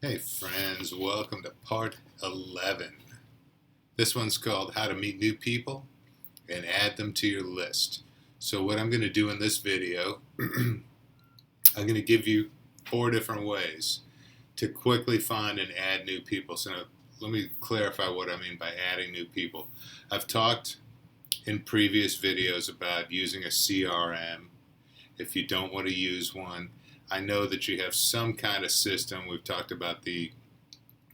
Hey friends, welcome to part 11. This one's called How to Meet New People and Add Them to Your List. So what I'm going to do in this video, I'm going to give you 4 different ways to quickly find and add new people. So now, let me clarify what I mean by adding new people. I've talked in previous videos about using a CRM. If you don't want to use one, I know that you have some kind of system. We've talked about the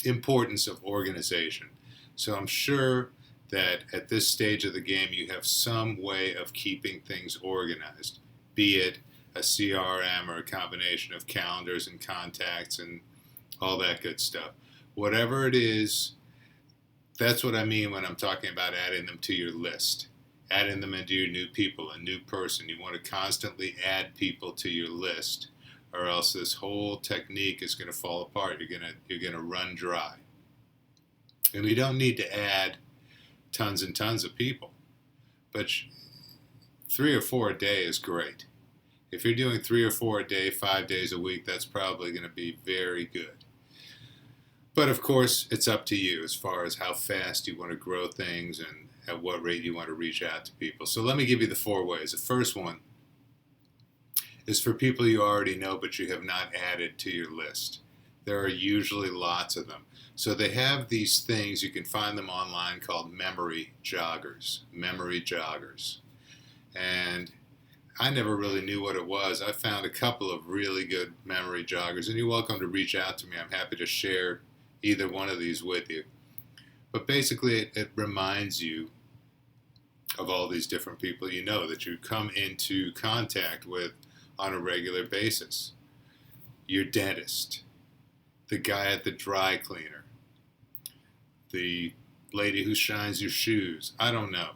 importance of organization. So I'm sure that at this stage of the game you have some way of keeping things organized, be it a CRM or a combination of calendars and contacts and all that good stuff. Whatever it is, that's what I mean when I'm talking about adding them to your list. Adding them into your new people, a new person. You want to constantly add people to your list, or else this whole technique is going to fall apart. You're gonna run dry. And we don't need to add tons and tons of people, but 3 or 4 a day is great. If you're doing 3 or 4 a day, 5 days a week, that's probably going to be very good. But of course, it's up to you as far as how fast you want to grow things and at what rate you want to reach out to people. So let me give you the 4 ways. The first one is for people you already know but you have not added to your list. There are usually lots of them. So they have these things, you can find them online, called memory joggers. Memory joggers. And I never really knew what it was. I found a couple of really good memory joggers, and you're welcome to reach out to me. I'm happy to share either one of these with you. But basically, it reminds you of all these different people you know that you come into contact with on a regular basis. Your dentist, the guy at the dry cleaner, the lady who shines your shoes. I don't know,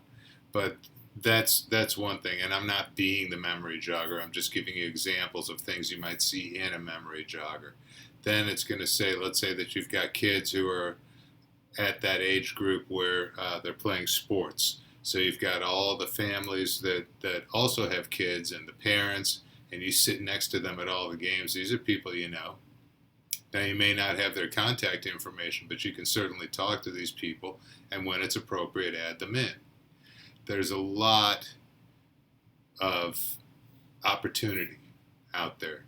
but that's one thing. And I'm not being the memory jogger. I'm just giving you examples of things you might see in a memory jogger. Then it's going to say, let's say that you've got kids who are at that age group where they're playing sports. So you've got all the families that also have kids and the parents, and you sit next to them at all the games. These are people you know. Now, you may not have their contact information, but you can certainly talk to these people, and when it's appropriate, add them in. There's a lot of opportunity out there,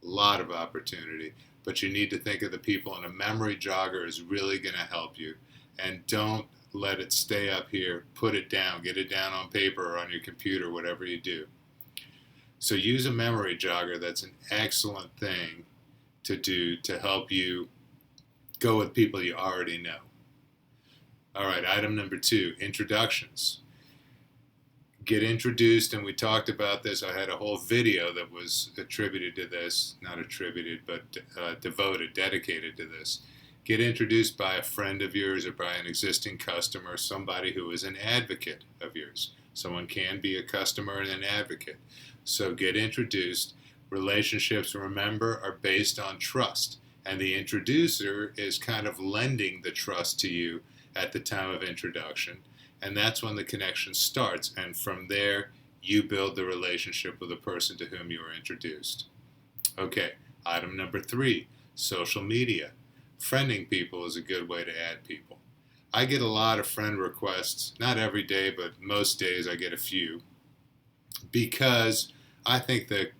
a lot of opportunity, but you need to think of the people, and a memory jogger is really going to help you. And don't let it stay up here. Put it down. Get it down on paper or on your computer, whatever you do. So use a memory jogger. That's an excellent thing to do to help you go with people you already know. All right, item number 2, introductions. Get introduced, and we talked about this. I had a whole video that was attributed to this, not attributed, but devoted, dedicated to this. Get introduced by a friend of yours or by an existing customer, somebody who is an advocate of yours. Someone can be a customer and an advocate. So get introduced. Relationships, remember, are based on trust. And the introducer is kind of lending the trust to you at the time of introduction. And that's when the connection starts. And from there, you build the relationship with the person to whom you were introduced. Okay, item number 3, social media. Friending people is a good way to add people. I get a lot of friend requests, not every day, but most days I get a few, because I think the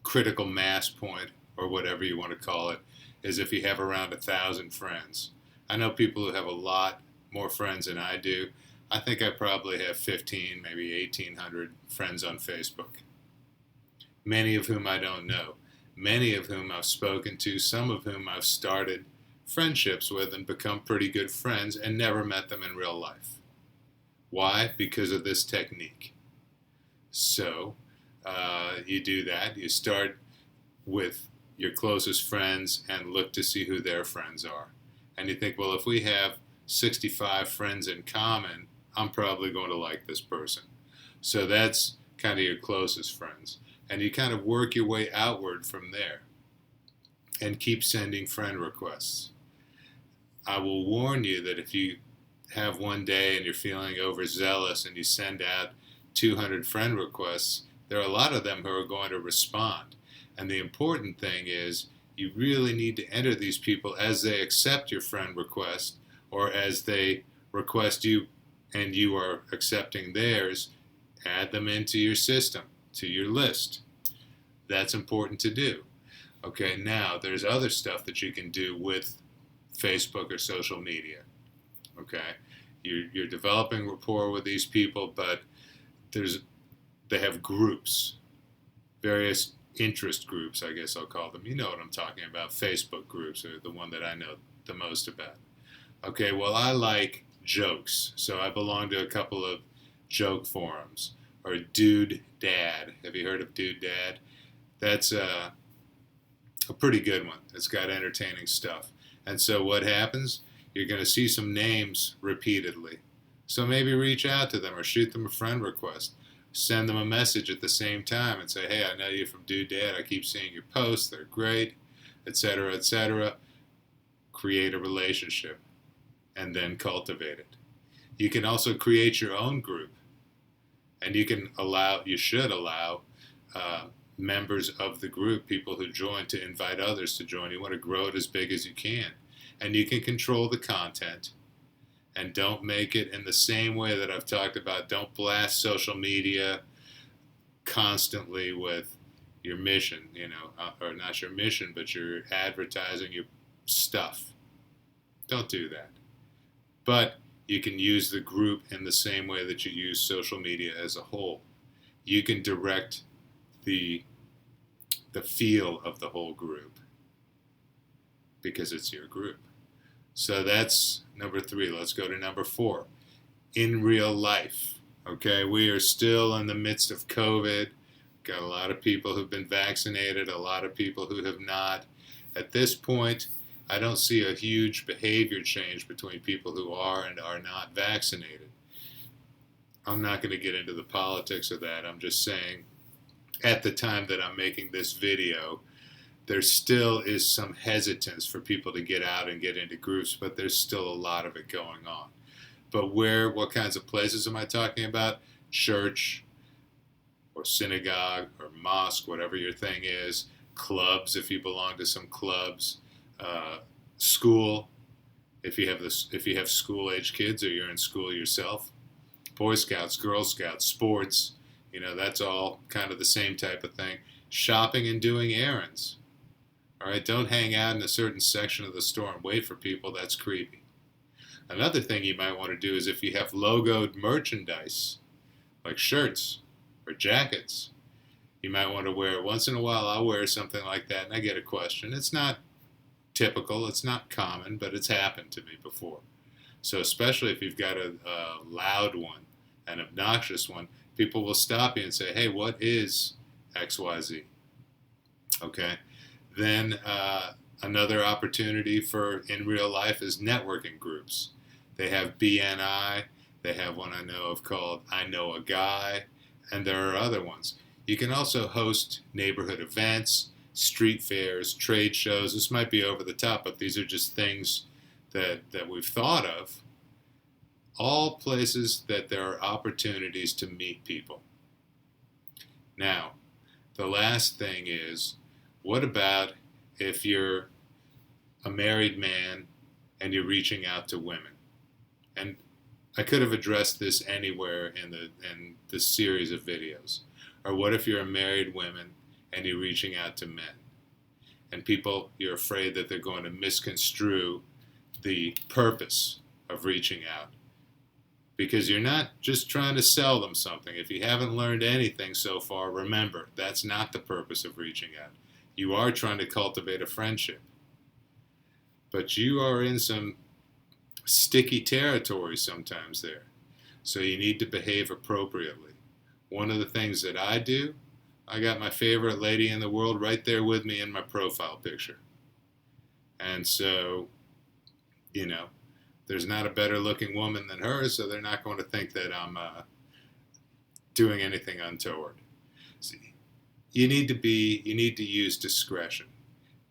critical mass point, or whatever you want to call it, is if you have around 1,000 friends. I know people who have a lot more friends than I do. I think I probably have 15, maybe 1,800 friends on Facebook, many of whom I don't know, many of whom I've spoken to, some of whom I've started friendships with and become pretty good friends and never met them in real life. Why? Because of this technique. So you do that. You start with your closest friends and look to see who their friends are. And you think, well, if we have 65 friends in common, I'm probably going to like this person. So that's kind of your closest friends. And you kind of work your way outward from there and keep sending friend requests. I will warn you that if you have one day and you're feeling overzealous and you send out 200 friend requests, there are a lot of them who are going to respond. And the important thing is You really need to enter these people as they accept your friend request, or as they request you and you are accepting theirs. Add them into your system, to your list. That's important to do. Okay, now there's other stuff that you can do with Facebook or social media. Okay, you're developing rapport with these people, but they have groups, various interest groups, I guess I'll call them. You know what I'm talking about. Facebook groups are the one that I know the most about. Okay, well, I like jokes, so I belong to a couple of joke forums. Or Dude Dad. Have you heard of Dude Dad? That's a pretty good one. It's got entertaining stuff. And so what happens? You're going to see some names repeatedly. So maybe reach out to them or shoot them a friend request. Send them a message at the same time and say, hey, I know you from Dude Dad. I keep seeing your posts. They're great, etc., etc. Create a relationship and then cultivate it. You can also create your own group. And you should allow members of the group, people who join, to invite others to join. You want to grow it as big as you can. And you can control the content. And don't make it in the same way that I've talked about. Don't blast social media constantly with your mission, or not your mission, but you're advertising your stuff. Don't do that. But you can use the group in the same way that you use social media as a whole. You can direct the feel of the whole group because it's your group. So that's number 3. Let's go to number 4. In real life. Okay, we are still in the midst of COVID. Got a lot of people who've been vaccinated, a lot of people who have not. At this point, I don't see a huge behavior change between people who are and are not vaccinated. I'm not going to get into the politics of that. I'm just saying, at the time that I'm making this video, there still is some hesitance for people to get out and get into groups, but there's still a lot of it going on. But what kinds of places am I talking about? Church or synagogue or mosque, whatever your thing is. Clubs, if you belong to some clubs. School, if you have school-age kids or you're in school yourself. Boy Scouts, Girl Scouts, sports, that's all kind of the same type of thing. Shopping and doing errands. All right, don't hang out in a certain section of the store and wait for people. That's creepy. Another thing you might want to do is if you have logoed merchandise, like shirts or jackets, you might want to wear, once in a while I'll wear something like that and I get a question. It's not typical, it's not common, but it's happened to me before. So especially if you've got a loud one, an obnoxious one, people will stop you and say, hey, what is XYZ? Okay. Then another opportunity for in real life is networking groups. They have BNI. They have one I know of called I Know a Guy. And there are other ones. You can also host neighborhood events, street fairs, trade shows. This might be over the top, but these are just things that we've thought of. All places that there are opportunities to meet people. Now, the last thing is, what about if you're a married man and you're reaching out to women? And I could have addressed this anywhere in this series of videos. Or what if you're a married woman and you're reaching out to men? And you're afraid that they're going to misconstrue the purpose of reaching out. Because you're not just trying to sell them something. If you haven't learned anything so far, remember, that's not the purpose of reaching out. You are trying to cultivate a friendship. But you are in some sticky territory sometimes there. So you need to behave appropriately. One of the things that I do, I got my favorite lady in the world right there with me in my profile picture. And so, there's not a better looking woman than her, so they're not going to think that I'm doing anything untoward. See, you need to use discretion.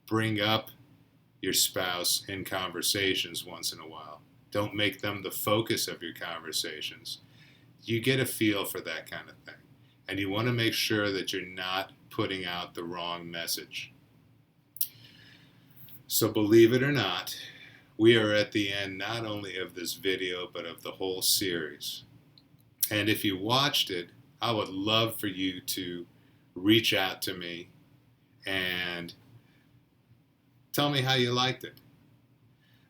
Bring up your spouse in conversations once in a while. Don't make them the focus of your conversations. You get a feel for that kind of thing. And you want to make sure that you're not putting out the wrong message. So believe it or not, we are at the end not only of this video, but of the whole series. And if you watched it, I would love for you to reach out to me and tell me how you liked it.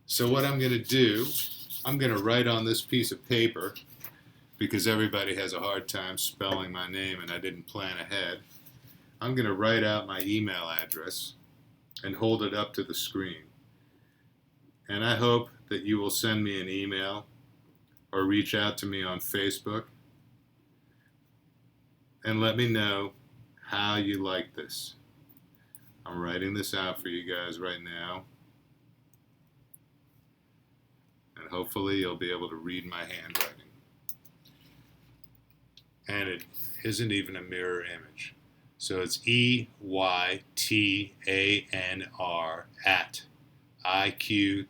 So what I'm going to do, I'm going to write on this piece of paper, because everybody has a hard time spelling my name and I didn't plan ahead. I'm going to write out my email address and hold it up to the screen. And I hope that you will send me an email or reach out to me on Facebook and let me know how you like this. I'm writing this out for you guys right now. And hopefully you'll be able to read my handwriting. And it isn't even a mirror image. So it's EYTANR at IQTech.com.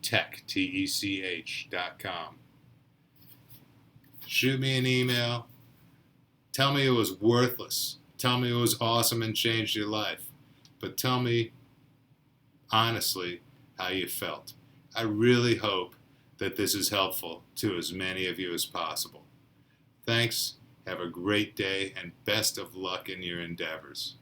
Shoot me an email. Tell me it was worthless. Tell me it was awesome and changed your life. But tell me honestly how you felt. I really hope that this is helpful to as many of you as possible. Thanks. Have a great day and best of luck in your endeavors.